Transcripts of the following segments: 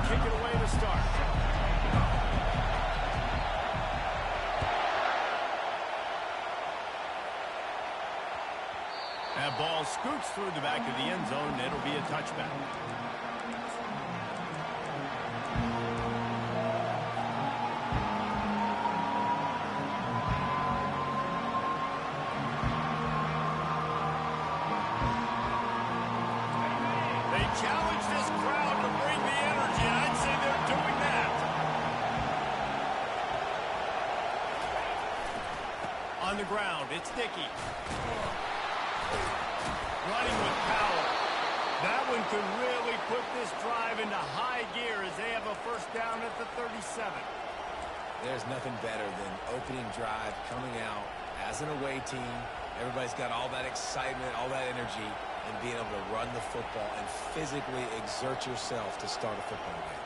kick it away to start. That ball scoots through the back of the end zone, and it'll be a touchback. They challenge this crowd to bring the energy, and I'd say they're doing that. On the ground, it's Dickey. Running with power. That one could really put this drive into high gear as they have a first down at the 37. There's nothing better than opening drive, coming out as an away team. Everybody's got all that excitement, all that energy, and being able to run the football and physically exert yourself to start a football game.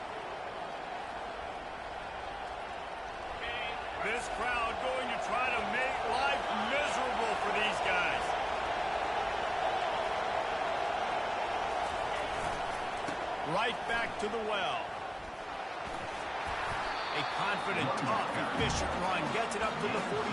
This crowd going to try to make life miserable for these guys. Right back to the well. A confident, tough, efficient run gets it up to the 44.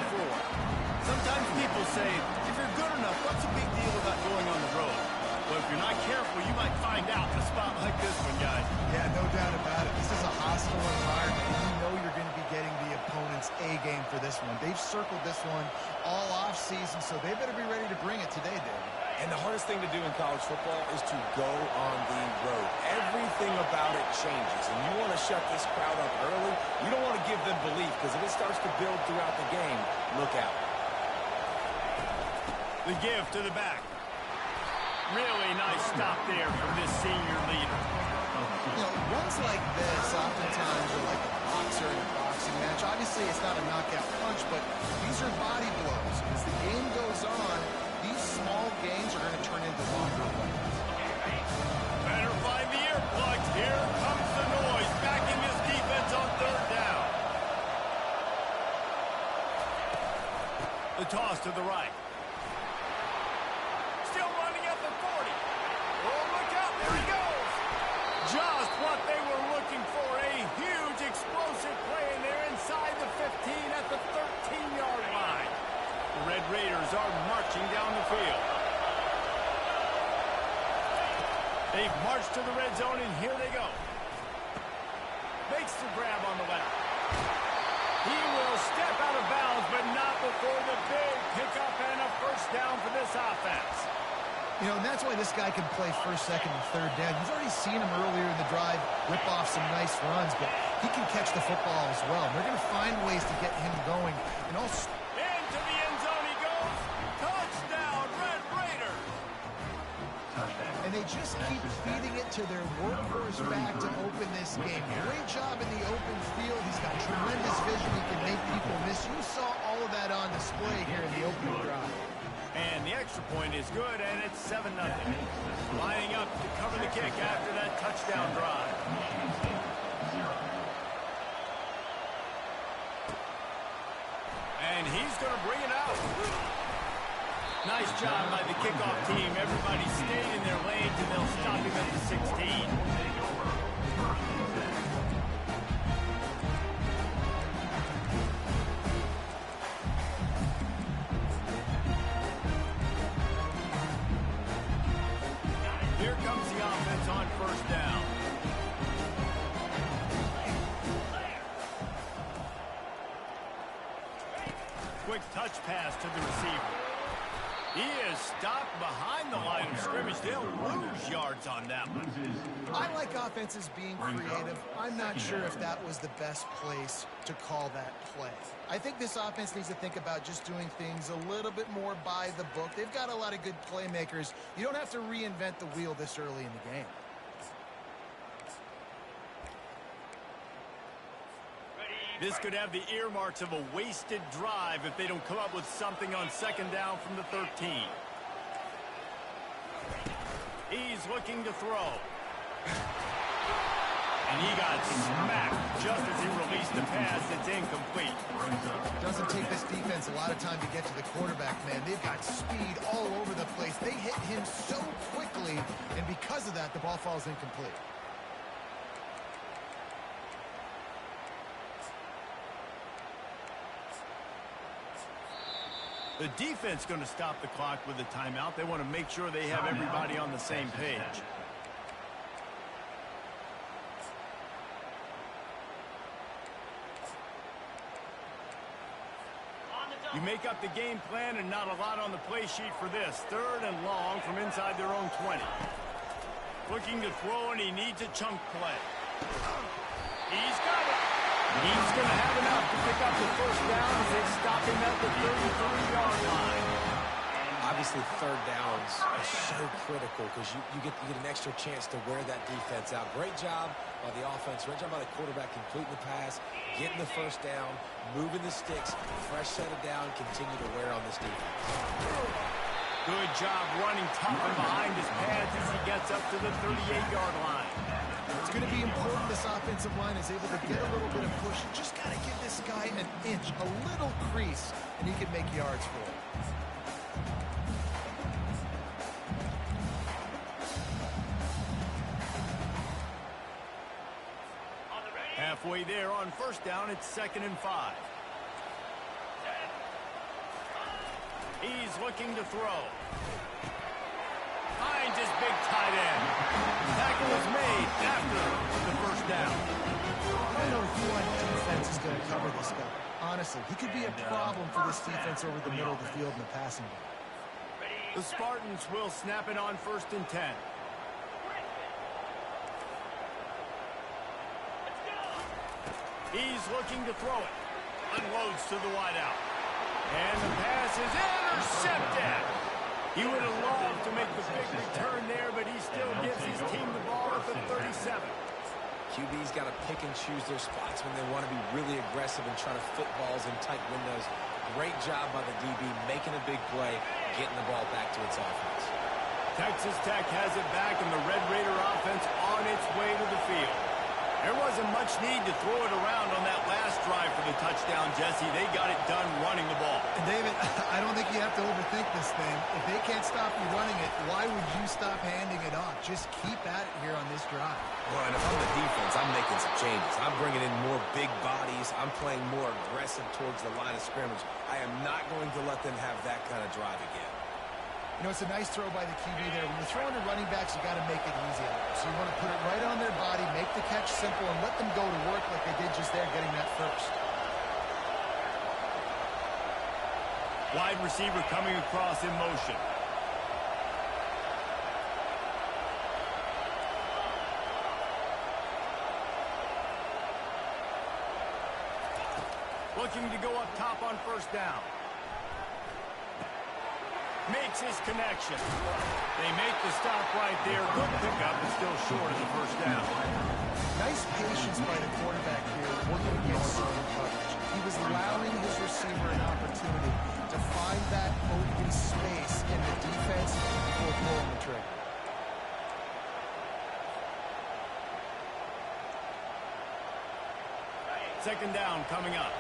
Sometimes people say, if you're good enough, what's a big deal about going on the road? But if you're not careful, you might find out in a spot like this one, guys. Yeah, no doubt about it. This is a hostile environment, and you know you're going to be getting the opponent's A game for this one. They've circled this one all off season, so they better be ready to bring it today, David. And the hardest thing to do in college football is to go on the road. Everything about it changes, and you want to shut this crowd up early. You don't want to give them belief, because if it starts to build throughout the game, look out. The give to the back. Really nice stop there from this senior leader. You know, runs like this oftentimes are like a boxer in a boxing match. Obviously, it's not a knockout punch, but these are body blows. As the game goes on, these small gains are going to turn into longer ones. Better find the earplugs. Here comes the noise. Back in this defense on third down. The toss to the right. Still running at the 40. Oh, look out. There he goes. Just what they were looking for. A huge explosive play, and they're inside the 15 at the 13-yard line. The Red Raiders are marching down the field. They've marched to the red zone, and here they go. Makes the grab on the left. He will step out of bounds, but not before the big pickup and a first down for this offense. You know, and that's why this guy can play first, second, and third down. You've already seen him earlier in the drive rip off some nice runs, but he can catch the football as well. They're going to find ways to get him going. And also into the end zone he goes. Touchdown, Red Raiders. and they just keep feeding it to their workhorse back to open this game. Great job in the open field. He's got tremendous vision. He can make people miss. You saw all of that on display here in the opening drive. And the extra point is good, and it's 7-0. Lining up to cover the kick after that touchdown drive. And he's going to bring it out. Nice job by the kickoff team. Everybody stayed in their lanes, and they'll stop him at the 16. Here comes the offense on first down. Quick touch pass to the receiver. He is stopped behind the line of scrimmage. They'll lose yards on that one. I like offenses being creative. I'm not sure if that was the best place to call that play. I think this offense needs to think about just doing things a little bit more by the book. They've got a lot of good playmakers. You don't have to reinvent the wheel this early in the game. This could have the earmarks of a wasted drive if they don't come up with something on second down from the 13. He's looking to throw. And he got smacked just as he released the pass. It's incomplete. Doesn't take this defense a lot of time to get to the quarterback, man. They've got speed all over the place. They hit him so quickly, and because of that, the ball falls incomplete. The defense going to stop the clock with a timeout. They want to make sure they have everybody on the same page. You make up the game plan and not a lot on the play sheet for this. 3rd and long from inside their own 20. Looking to throw, and he needs a chunk play. He's got it. He's going to have enough to pick up the first down as they stop him at the 33-yard line. Obviously, 3rd downs are so critical because you get an extra chance to wear that defense out. Great job by the offense. Great job by the quarterback completing the pass, getting the first down, moving the sticks, fresh set of down, continue to wear on this defense. Good job running tough and behind his pads as he gets up to the 38-yard line. It's going to be important this offensive line is able to get a little bit of push. You just got to give this guy an inch, a little crease, and he can make yards for it. Halfway there on first down, it's 2nd and 5. He's looking to throw. Finds his big tight end. Tackle is made after the first down. I don't know what defense is going to cover this guy. Honestly, he could be a problem for this defense over the middle of the field in the passing game. The Spartans will snap it on 1st and 10. He's looking to throw it. Unloads to the wideout. And the pass is intercepted. He would have loved to make the big return there, but he still gives his team the ball at the 37. QB's got to pick and choose their spots when they want to be really aggressive and try to fit balls in tight windows. Great job by the DB making a big play, getting the ball back to its offense. Texas Tech has it back, and the Red Raider offense on its way to the field. There wasn't much need to throw it around on that last drive for the touchdown, Jesse. They got it done running the ball. And David, I don't think you have to overthink this thing. If they can't stop you running it, why would you stop handing it off? Just keep at it here on this drive. Well, and if I'm the defense, I'm making some changes. I'm bringing in more big bodies. I'm playing more aggressive towards the line of scrimmage. I am not going to let them have that kind of drive again. You know, it's a nice throw by the QB there. When you're throwing to running backs, you got to make it easy on them. So you want to put it right on their body, make the catch simple, and let them go to work like they did just there, getting that first. Wide receiver coming across in motion. Looking to go up top on first down. Makes his connection. They make the stop right there. Good pickup, but still short of the first down. Nice patience by the quarterback here, working against zone coverage. He was allowing his receiver an opportunity to find that open space in the defense before pulling the trigger. Second down coming up.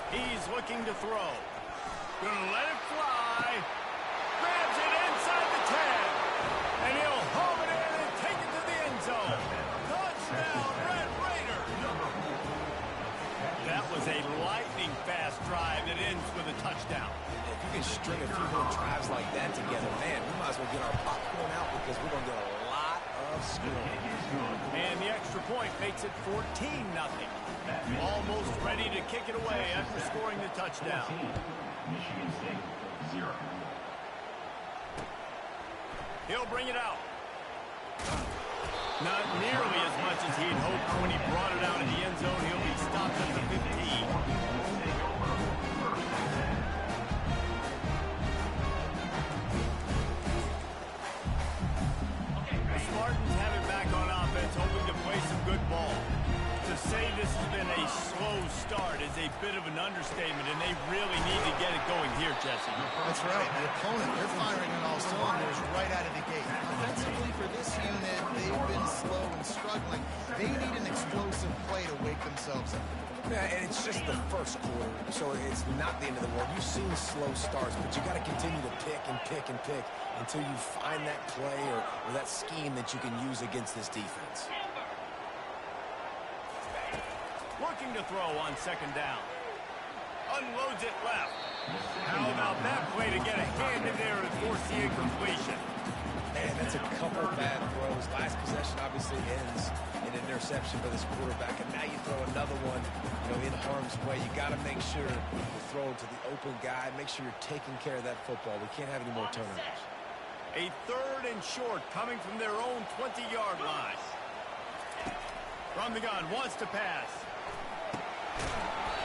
He's looking to throw. Gonna let it fly. Grabs it inside the 10. And he'll haul it in and take it to the end zone. Touchdown, Red Raider. That was a lightning-fast drive that ends with a touchdown. If you can string a few more drives like that together, man, we might as well get our popcorn out because we're going to get a lot of scoring. And the extra point makes it 14-0. Almost ready to kick it away after scoring the touchdown. Michigan State, 0. He'll bring it out. Not nearly as much as he'd hoped when he brought it out in the end zone. He'll be stopped at the 15. The Spartans have it back on offense, hoping to play some good ball. To say this has been a slow start is a bit of an understatement, and they really need to get it going here, Jesse. That's right. The opponent, they're firing on all cylinders right out of the gate. Offensively for this unit, they've been slow and struggling. They need an explosive explosive play to wake themselves up. Yeah, and it's just the first quarter, so it's not the end of the world. You've seen slow starts, but you got to continue to pick and pick and pick until you find that play or that scheme that you can use against this defense. Looking to throw on second down. Unloads it left. How about that play to get a hand in there and force the incompletion? Man, that's a couple bad throws. Last possession obviously ends in an interception for this quarterback, and now you throw another one, in harm's way. You got to make sure you're throwing to the open guy. Make sure you're taking care of that football. We can't have any more turnovers. A third and short coming from their own 20-yard line. From the gun, wants to pass.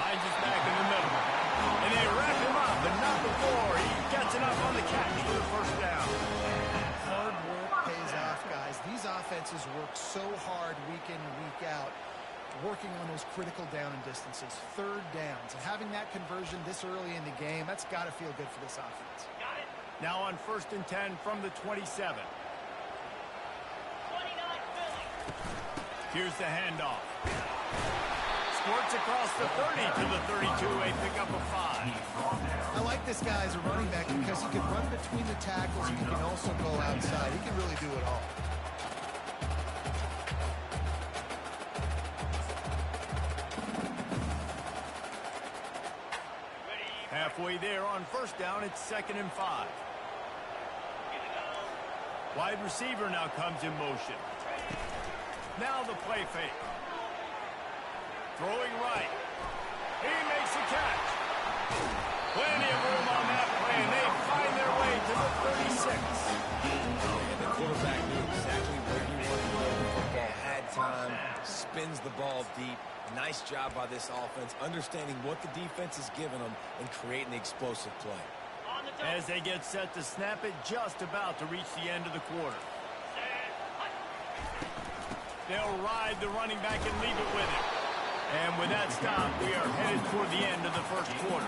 Finds his back in the middle. And they wrap him up, but not before he gets enough on the catch for the first down. Hard work pays off, guys. These offenses work so hard week in and week out, working on those critical down and distances, third downs. And having that conversion this early in the game, that's got to feel good for this offense. Now on 1st and 10 from the 27. Here's the handoff. Squirts across the 30 to the 32, a pickup of 5. I like this guy as a running back because he can run between the tackles and he can also go outside. He can really do it all. Halfway there on 1st down, it's 2nd and 5. Wide receiver now comes in motion. Now the play fake. Throwing right. He makes a catch. Plenty of room on that play, and they find their way to the 36. And the quarterback knew exactly where he wanted to go. The football had time, spins the ball deep. Nice job by this offense, understanding what the defense is giving them and creating the explosive play. As they get set to snap it, just about to reach the end of the quarter. They'll ride the running back and leave it with him. And with that stop, we are headed toward the end of the first quarter.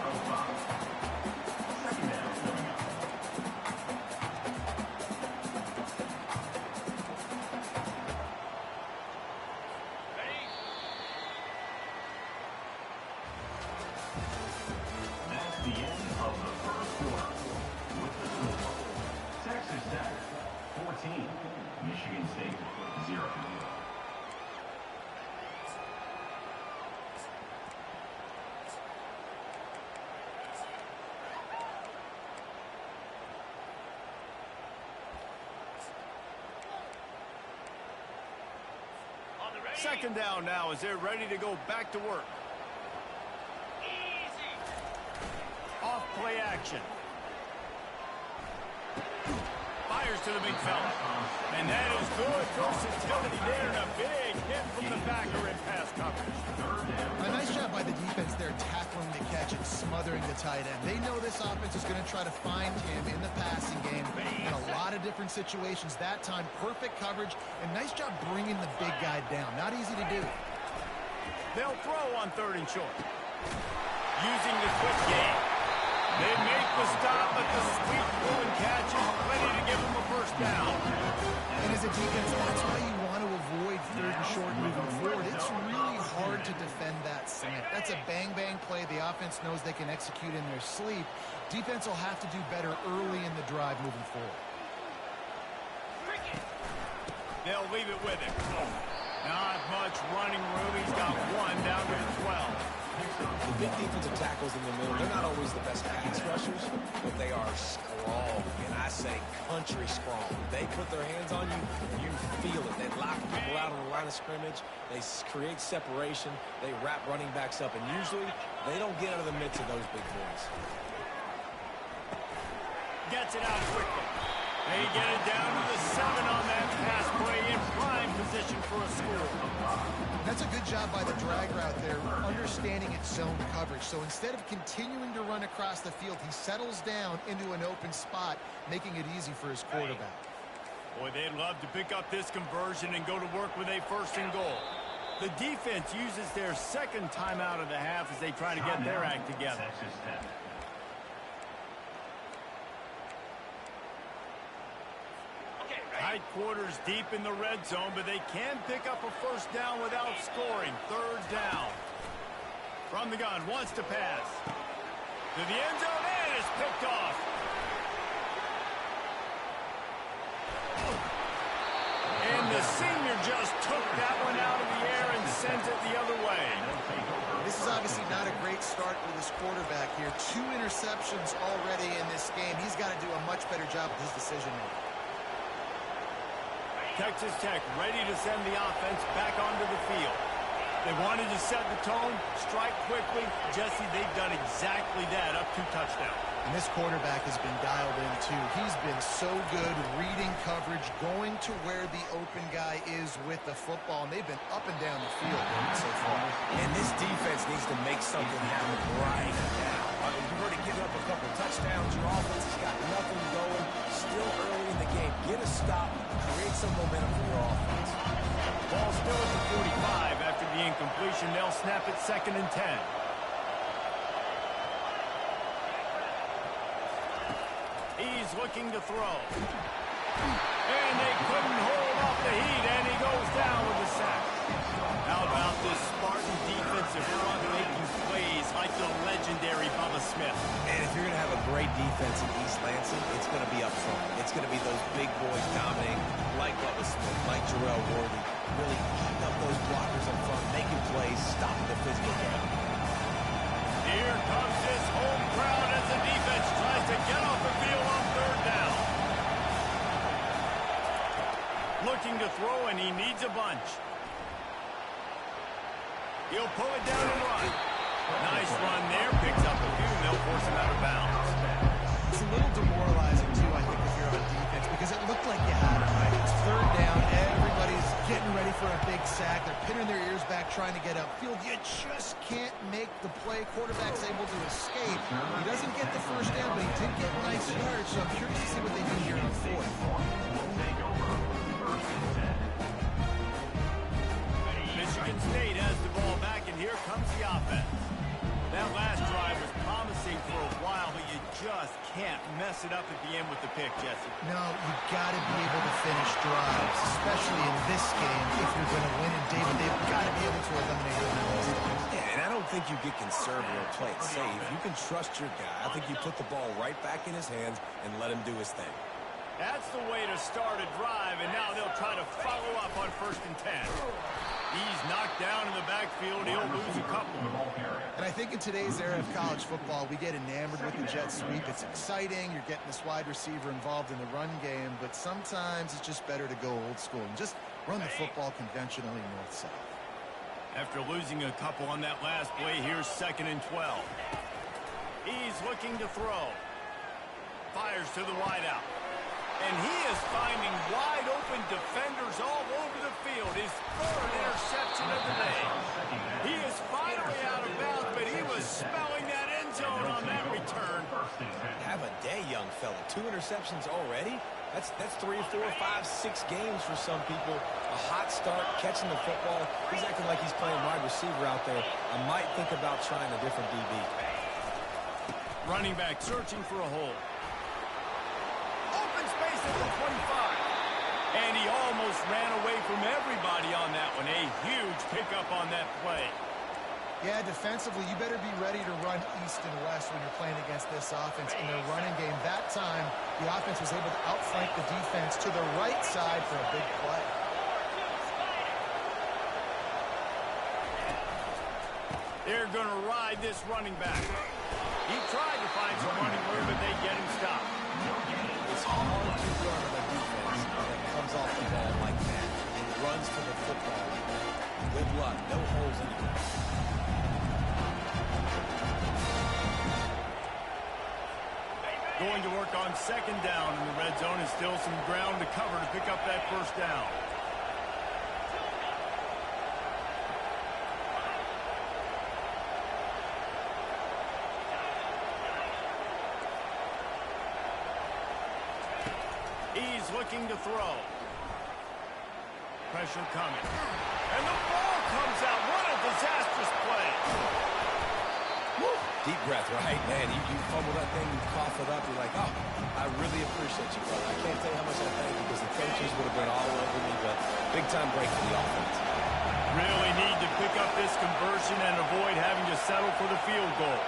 That's the end of the first quarter. With the score, Texas Tech 14, Michigan State 0. Second down now as they're ready to go back to work. Off play action. Fires to the big fella. And that is good versatility there, and a big hit from the backer in pass coverage. A nice job by the defense there, tackling the catch and smothering the tight end. They know this offense is going to try to find him in the passing game in a lot of different situations. That time, perfect coverage, and nice job bringing the big guy down. Not easy to do. They'll throw on 3rd and short. Using the quick game. They make the stop, but the sweet throw and catch is ready to give them a first down. And as a defense, that's why you want to avoid 3rd and short moving forward. It's really hard to defend that slant. That's a bang-bang play. The offense knows they can execute in their sleep. Defense will have to do better early in the drive moving forward. They'll leave it with him. Not much running room. He's got one down to the 12. The big defensive tackles in the middle, they're not always the best pass rushers, but they are strong, and I say country strong. They put their hands on you, you feel it. They lock people out on the line of scrimmage. They create separation. They wrap running backs up, and usually they don't get out of the midst of those big boys. Gets it out quickly. They get it down to the 7 on that pass play in prime position for a score. That's a good job by the drag route there, understanding its zone coverage. So instead of continuing to run across the field, he settles down into an open spot, making it easy for his quarterback. Boy, they'd love to pick up this conversion and go to work with a 1st and goal. The defense uses their 2nd timeout of the half as they try to get their act together. Tight quarters deep in the red zone, but they can pick up a first down without scoring. Third down. From the gun, wants to pass. To the end zone, and it's picked off. And the senior just took that one out of the air and sent it the other way. This is obviously not a great start for this quarterback here. 2 interceptions already in this game. He's got to do a much better job with his decision-making. Texas Tech ready to send the offense back onto the field. They wanted to set the tone, strike quickly. Jesse, they've done exactly that, up 2 touchdowns. And this quarterback has been dialed in, too. He's been so good reading coverage, going to where the open guy is with the football, and they've been up and down the field so far. And this defense needs to make something happen right now. You've already given up a couple touchdowns. Your offense has got nothing going. Still early in the game. Get a stop. Create some momentum for your offense. Ball still at the 45 after the incompletion. They'll snap it 2nd and 10. He's looking to throw. And they couldn't hold off the heat, and he goes down with a sack. How about this Spartan defensive front making plays like the legendary Bubba Smith? And if you're going to have a great defense in East Lansing, it's going to be up front. It's going to be those big boys dominating, like Bubba Smith, like Jarrell Worthy, really eating up those blockers up front, making plays, stopping the physical game. Here comes this home crowd as the defense tries to get off the field on 3rd down. Looking to throw, and he needs a bunch. He'll pull it down and run. Nice run there. Picks up a few, and they'll force him out of bounds. It's a little demoralizing, too, I think, if you're on defense, because it looked like you had it, right? It's 3rd down. Everybody's getting ready for a big sack. They're pinning their ears back, trying to get upfield. You just can't make the play. Quarterback's able to escape. He doesn't get the first down, but he did get nice yards, so I'm curious to see what they do here on 4th. Michigan State has the ball back, and here comes the offense. That last drive was promising for a while, but you just can't mess it up at the end with the pick, Jesse. No, you've got to be able to finish drives, especially in this game. If you're going to win, and David, they've got to be able to eliminate the mistakes. Yeah, and I don't think you get conservative or play it safe. You can trust your guy. I think you put the ball right back in his hands and let him do his thing. That's the way to start a drive, and now they'll try to follow up on 1st and 10. He's knocked down in the backfield. He'll lose a couple. And I think in today's era of college football, we get enamored with the jet sweep. It's exciting. You're getting this wide receiver involved in the run game, but sometimes it's just better to go old school and just run the football conventionally north-south. After losing a couple on that last play, here's 2nd and 12. He's looking to throw. Fires to the wideout. And he is finding wide-open defenders all over the field. His 3rd interception of the day. He is finally out of bounds, but he was smelling that end zone on that return. Have a day, young fella. 2 interceptions already? That's 3, 4, 5, 6 games for some people. A hot start, catching the football. He's acting like he's playing wide receiver out there. I might think about trying a different DB. Running back searching for a hole. Open space at the 25. And he almost ran away from everybody on that one. A huge pickup on that play. Yeah, defensively, you better be ready to run east and west when you're playing against this offense in their running game. That time, the offense was able to outflank the defense to the right side for a big play. They're going to ride this running back. He tried to find some running room, but they get him stopped. It's hard to run on a defense that comes off the ball like that and runs to the football. Good luck. No holes anywhere. Going to work on 2nd down in the red zone, and still some ground to cover to pick up that first down. He's looking to throw. Pressure coming. And the ball comes out. What a disastrous play. Woo. Deep breath, right? Man, you fumble that thing, you cough it up, you're like, oh, I really appreciate you, brother. I can't tell you how much I thank you because the coaches would have been all over me, but big-time break for the offense. Really need to pick up this conversion and avoid having to settle for the field goal.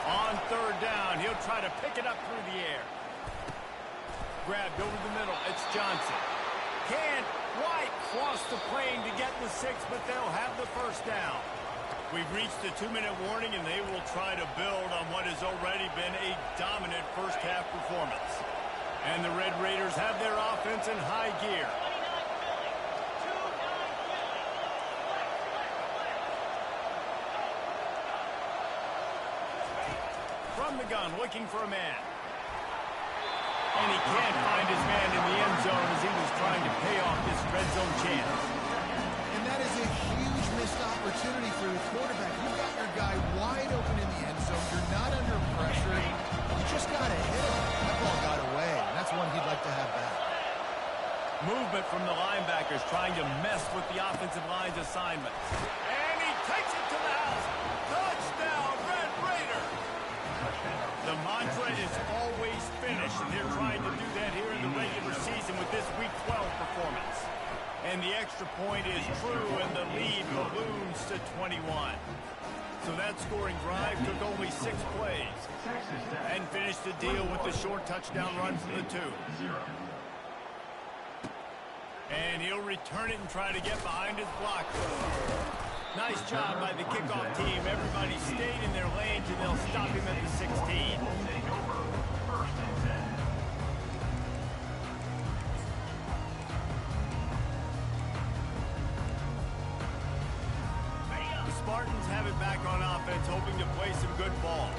On third down, he'll try to pick it up through the air. Grabbed over the middle. It's Johnson. Can't quite cross the plane to get the 6, but they'll have the first down. We've reached the 2-minute warning, and they will try to build on what has already been a dominant first-half performance. And the Red Raiders have their offense in high gear. From the gun, looking for a man. And he can't find his man in the end zone as he was trying to pay off this red zone chance. And that is a huge missed opportunity for the quarterback. You've got your guy wide open in the end zone. You're not under pressure. You just got to hit him. That ball got away. And that's one he'd like to have back. Movement from the linebackers trying to mess with the offensive line's assignments. And he takes it to the house. Touchdown, Red Raider. The mantra is always finish, and they're trying to do that here in the regular season with this Week 12 performance. And the extra point is true, and the lead balloons to 21. So that scoring drive took only 6 plays and finished the deal with the short touchdown run from the 2. And he'll return it and try to get behind his blocker. Nice job by the kickoff team. Everybody stayed in their lanes, and they'll stop him at the 16. The Spartans have it back on offense, hoping to play some good ball.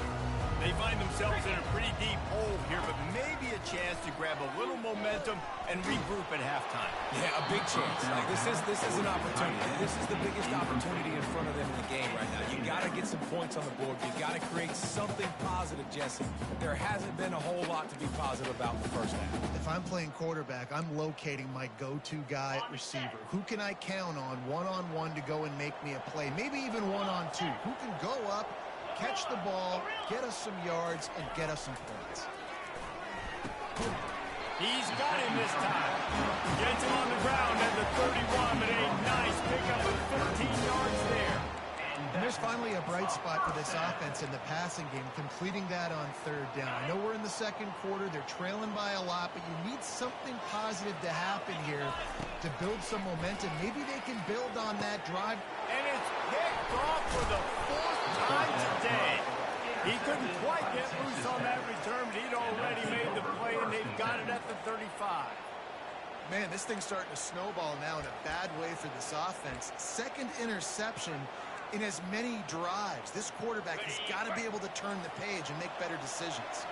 They find themselves in a pretty deep hole here, but maybe a chance to grab a little momentum and regroup at halftime. Yeah, a big chance. Like this is an opportunity. This is the biggest opportunity in front of them in the game right now. You got to get some points on the board. You got to create something positive, Jesse. There hasn't been a whole lot to be positive about in the first half. If I'm playing quarterback, I'm locating my go-to guy at receiver. Who can I count on one-on-one to go and make me a play? Maybe even one-on-two. Who can go up, catch the ball, get us some yards, and get us some points. He's got him this time. Gets him on the ground at the 31, but a nice pickup of 15 yards there. And there's finally a bright spot for this offense in the passing game, completing that on third down. I know we're in the second quarter. They're trailing by a lot, but you need something positive to happen here to build some momentum. Maybe they can build on that drive. And it's picked off for the 4th time today. He couldn't quite get loose on that return, but he'd already made the play, and they've got it at the 35. Man, this thing's starting to snowball now in a bad way for this offense. Second interception in as many drives. This quarterback has got to be able to turn the page and make better decisions.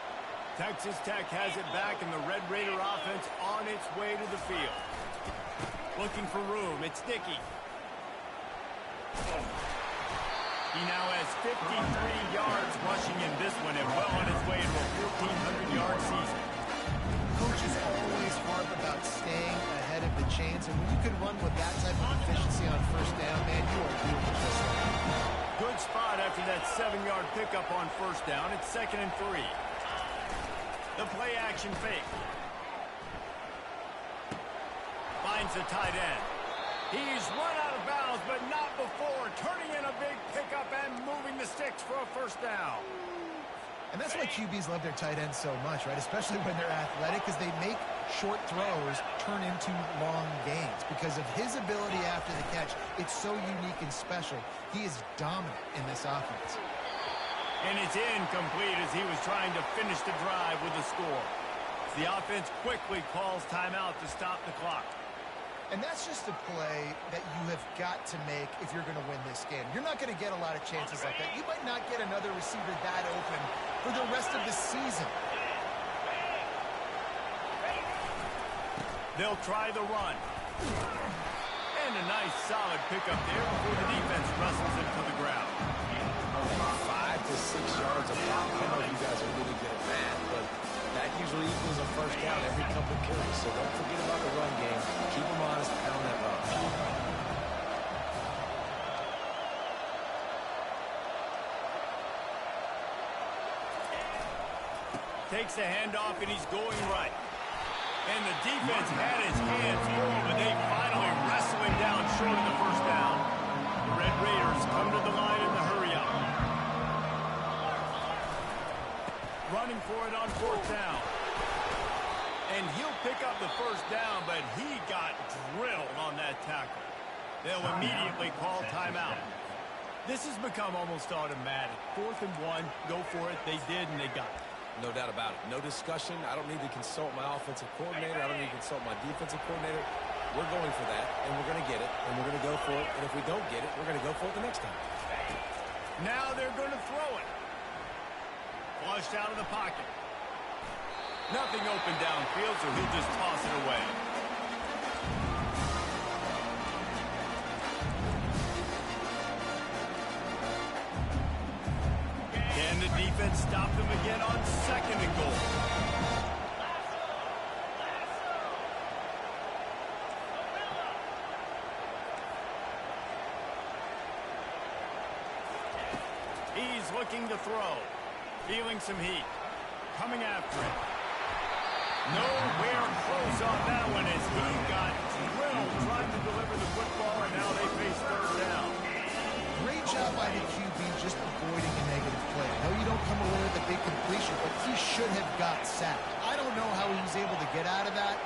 Texas Tech has it back, and the Red Raider offense on its way to the field. Looking for room. It's Dickey. He now has 53 yards rushing in this one and well on his way to a 1,400-yard season. Coaches always harp about staying ahead of the chains, and when you can run with that type of efficiency on first down, man, you are doing just right. Good spot after that 7-yard pickup on first down. It's 2nd and 3. The play action fake. Finds the tight end. He's run out of bounds, but not before. Turning in a big pickup and moving the sticks for a first down. And that's why QBs love their tight ends so much, right? Especially when they're athletic, because they make short throws turn into long gains. Because of his ability after the catch, it's so unique and special. He is dominant in this offense. And it's incomplete as he was trying to finish the drive with a score. The offense quickly calls timeout to stop the clock. And that's just a play that you have got to make if you're going to win this game. You're not going to get a lot of chances like that. You might not get another receiver that open for the rest of the season. They'll try the run. And a nice solid pickup there before the defense wrestles him to the ground. 5 to 6 yards a pop. I know you guys are really good at that, but that usually equals a first down every couple carries. So don't forget about the run game. Keep them honest, pound that run. Takes the handoff, and he's going right. And the defense had his hands full, but they finally wrestle him down short of the first down. The Red Raiders come to the line in the hurry-up. Running for it on fourth down. And he'll pick up the first down, but he got drilled on that tackle. They'll immediately call timeout. This has become almost automatic. 4th and 1, go for it. They did, and they got it. No doubt about it. No discussion. I don't need to consult my offensive coordinator. I don't need to consult my defensive coordinator. We're going for that, and we're going to get it, and we're going to go for it. And if we don't get it, we're going to go for it the next time. Now they're going to throw it. Flushed out of the pocket. Nothing open downfield, so he'll just toss it away. Can the defense stop them again on 2nd and goal? He's looking to throw. Feeling some heat. Coming after it. Nowhere close on that one as he got drilled trying to deliver the football, and now they face 3rd down. Great job by the QB just avoiding a negative play. I know you don't come away with a big completion, but he should have got sacked. I don't know how he was able to get out of that.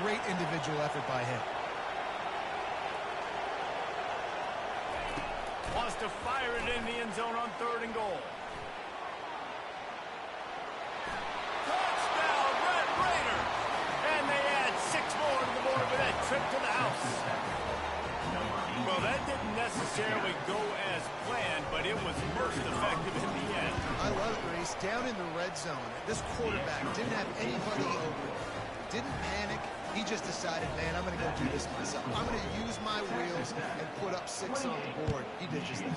Great individual effort by him. Wants to fire it in the end zone on 3rd and goal. Touchdown, Red Raiders! And they add 6 more to the board with that trip to the house. Well, that didn't necessarily go as planned, but it was most effective in the end. I love it, Reese. Down in the red zone, this quarterback didn't have anybody open. Didn't panic. He just decided, man, I'm going to go do this myself. I'm going to use my wheels and put up 6 on the board. He did just that.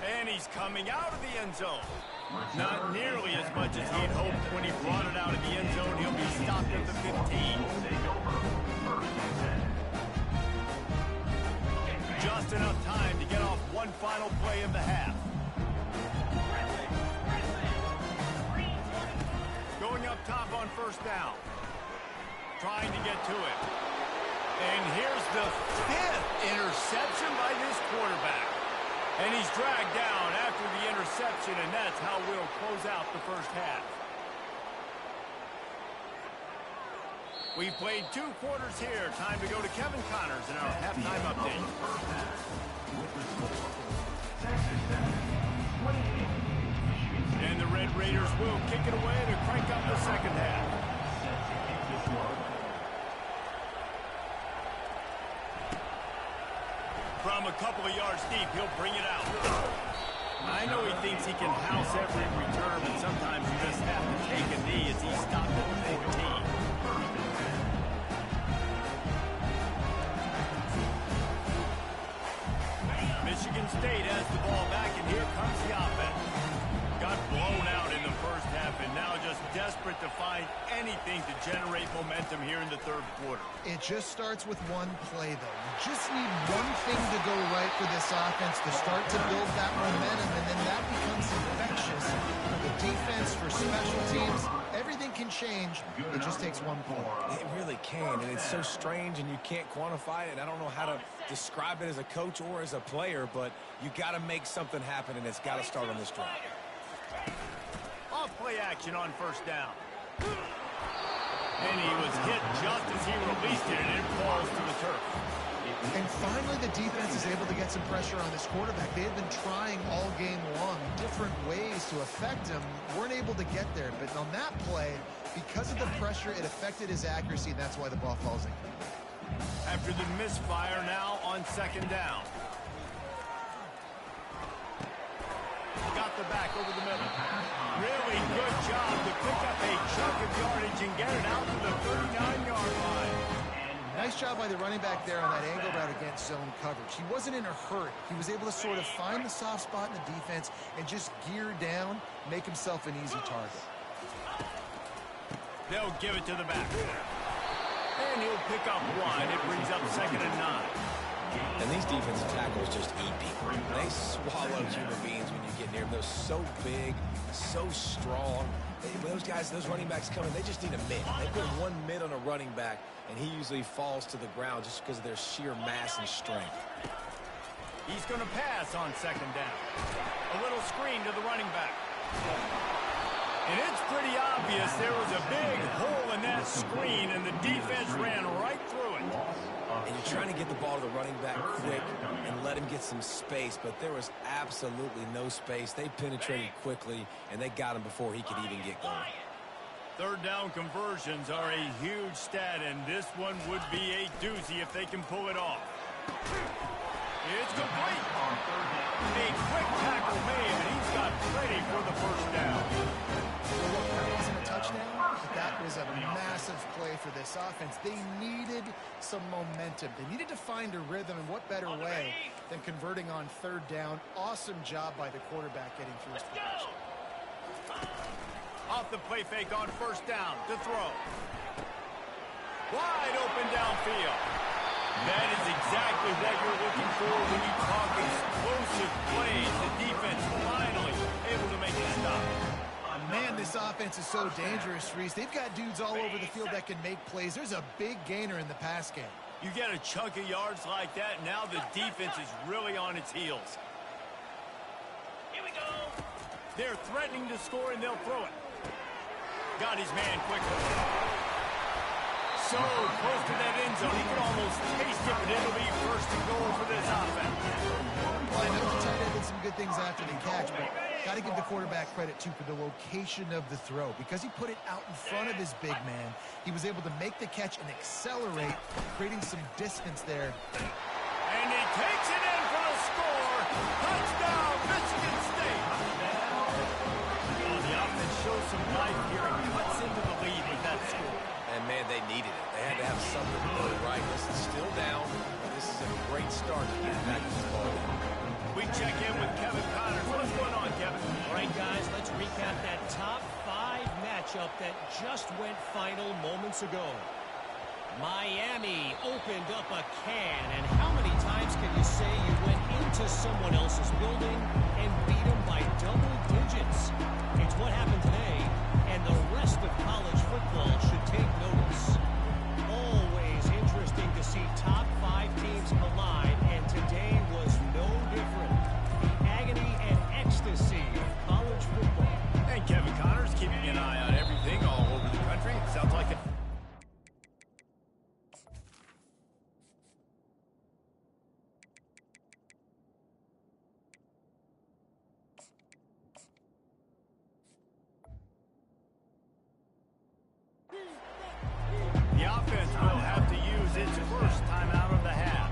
And he's coming out of the end zone. Not nearly as much as he'd hoped when he brought it out of the end zone. He'll be stopped at the 15. Just enough time to get off one final play of the half. Going up top on 1st down. Trying to get to it. And here's the 5th interception by this quarterback. And he's dragged down after the interception, and that's how we'll close out the first half. We've played 2 quarters here. Time to go to Kevin Connors in our halftime update. And the Red Raiders will kick it away to crank up the second half. From a couple of yards deep, he'll bring it out. I know he thinks he can house every return, but sometimes you just have to take a knee as he stopped at the 14. Michigan State has the ball back, and here comes the offense. Got blown out in the first half, and now just desperate to find anything to generate momentum here in the 3rd quarter. It just starts with one play, though. You just need one thing to go right for this offense to start to build that momentum, and then that becomes infectious. For the defense, for special teams, everything can change. It just takes one play. It really can, and it's so strange, and you can't quantify it. And I don't know how to describe it as a coach or as a player, but you got to make something happen, and it's got to start on this drive. Off play action on 1st down. And he was hit just as he released it, and it falls to the turf. And finally, the defense is able to get some pressure on this quarterback. They had been trying all game long different ways to affect him. Weren't able to get there. But on that play, because of the pressure, it affected his accuracy, and that's why the ball falls in. After the misfire now on 2nd down. Got the back over the middle. Really good job to pick up a chunk of yardage and get it out to the 39-yard line. Nice job by the running back there on that angle route against zone coverage. He wasn't in a hurry. He was able to sort of find the soft spot in the defense and just gear down, make himself an easy target. They'll give it to the back. And he'll pick up 1. It brings up 2nd and 9. And these defensive tackles just eat people. They swallow human beings when you get near them. They're so big, so strong. When those guys, those running backs come in, they just need a mid. They put one mid on a running back, and he usually falls to the ground just because of their sheer mass and strength. He's going to pass on second down. A little screen to the running back. And it's pretty obvious there was a big hole in that screen, and the defense ran right through it. And you're trying to get the ball to the running back quick and let him get some space, but there was absolutely no space. They penetrated quickly, and they got him before he could even get going. Third down conversions are a huge stat, and this one would be a doozy if they can pull it off. It's complete. A quick tackle made, and he's got plenty for the first down. That wasn't a touchdown, but that was a massive play for this offense. They needed some momentum. They needed to find a rhythm, and what better way than converting on third down. Awesome job by the quarterback getting through his progression. Off the play fake on first down to throw. Wide open downfield. That is exactly what you're looking for when you talk explosive plays. The defense finally able to make a stop. Man, this offense is so dangerous, Reese. They've got dudes all over the field that can make plays. There's a big gainer in the pass game. You get a chunk of yards like that, now the defense is really on its heels. Here we go. They're threatening to score, and they'll throw it. Got his man quickly. So close to that end zone, he can almost taste it, but it'll be first and goal for this offense. Well, I know the tight end did some good things after the catch, but got to give the quarterback credit, too, for the location of the throw. Because he put it out in front of his big man, he was able to make the catch and accelerate, creating some distance there. And he takes it in for the score. Touchdown, Michigan State. Oh, the offense shows some life here and cuts into the lead with that score. And, man, they needed it. They had to have something to go right. This is still down, but this is a great start to get back to this ball game. We check in with Kevin Connors. What's going on, Kevin? All right, guys, let's recap that top 5 matchup that just went final moments ago. Miami opened up a can, and how many times can you say you went into someone else's building and beat them by double digits? It's what happened today, and the rest of college football should take notice. Always interesting to see top 5 teams collide, and today was no different. The agony and ecstasy of college football. And Kevin Connors keeping an eye on everything all over the country. It sounds like it. The offense will have to use its first time out of the half.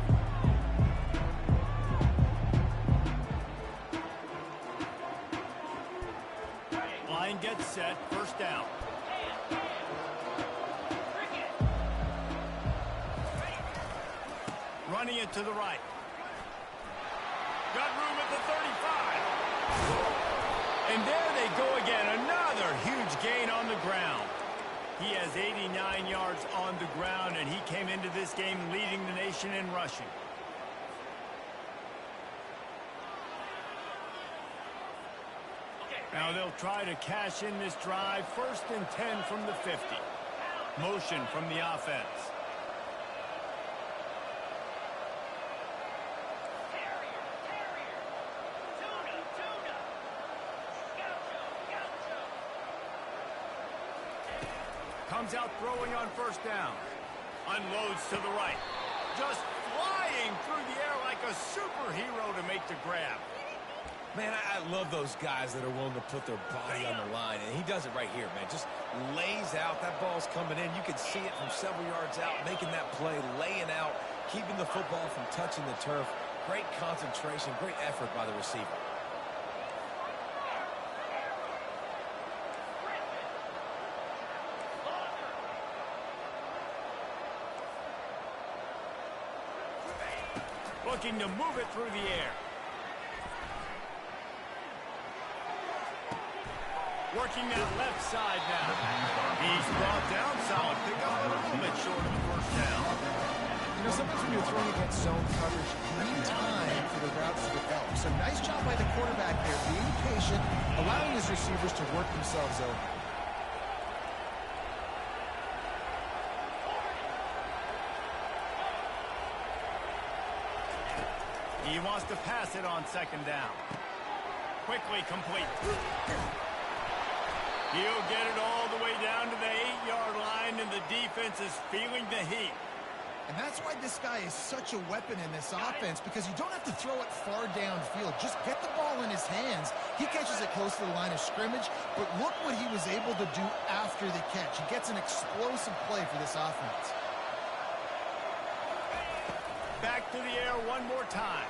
Line gets set, first down. Running it to the right. Got room at the 35. And there they go again, another huge gain on the ground. He has 89 yards on the ground, and he came into this game leading the nation in rushing. Now they'll try to cash in this drive. First and 10 from the 50. Motion from the offense. Comes out throwing on first down. Unloads to the right. Just flying through the air like a superhero to make the grab. Man, I love those guys that are willing to put their body on the line, and he does it right here, man. Just lays out. That ball's coming in. You can see it from several yards out, making that play, laying out, keeping the football from touching the turf. Great concentration, great effort by the receiver. Looking to move it through the air. Working that left side now. He's brought down, solid pickup, but a little bit short of the first down. You know, sometimes when you're throwing against zone coverage, you need time for the routes to develop. So nice job by the quarterback there, being patient, allowing his receivers to work themselves over. He wants to pass it on second down. Quickly complete. He'll get it all the way down to the 8-yard line, and the defense is feeling the heat. And that's why this guy is such a weapon in this offense, because you don't have to throw it far downfield. Just get the ball in his hands. He catches it close to the line of scrimmage, but look what he was able to do after the catch. He gets an explosive play for this offense. Back to the air one more time.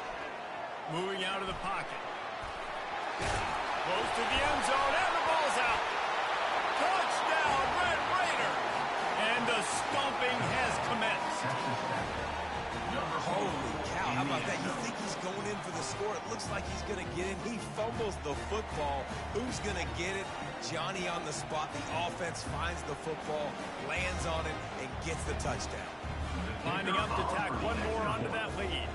Moving out of the pocket. Close to the end zone, and the ball's out. Touchdown, Red Raider! And the stomping has commenced. Holy cow, how about that? You think he's going in for the score. It looks like he's going to get in. He fumbles the football. Who's going to get it? Johnny on the spot. The offense finds the football, lands on it, and gets the touchdown. Lining up to tack one more onto that lead.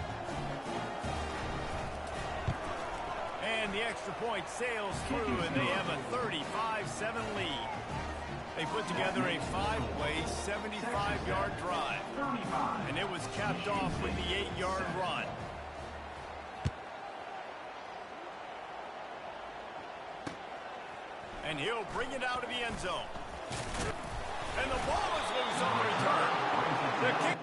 And the extra point sails through, and they have a 35-7 lead. They put together a 5-play, 75-yard drive. And it was capped off with the 8-yard run. And he'll bring it out of the end zone. And the ball is loose on the return. The kick.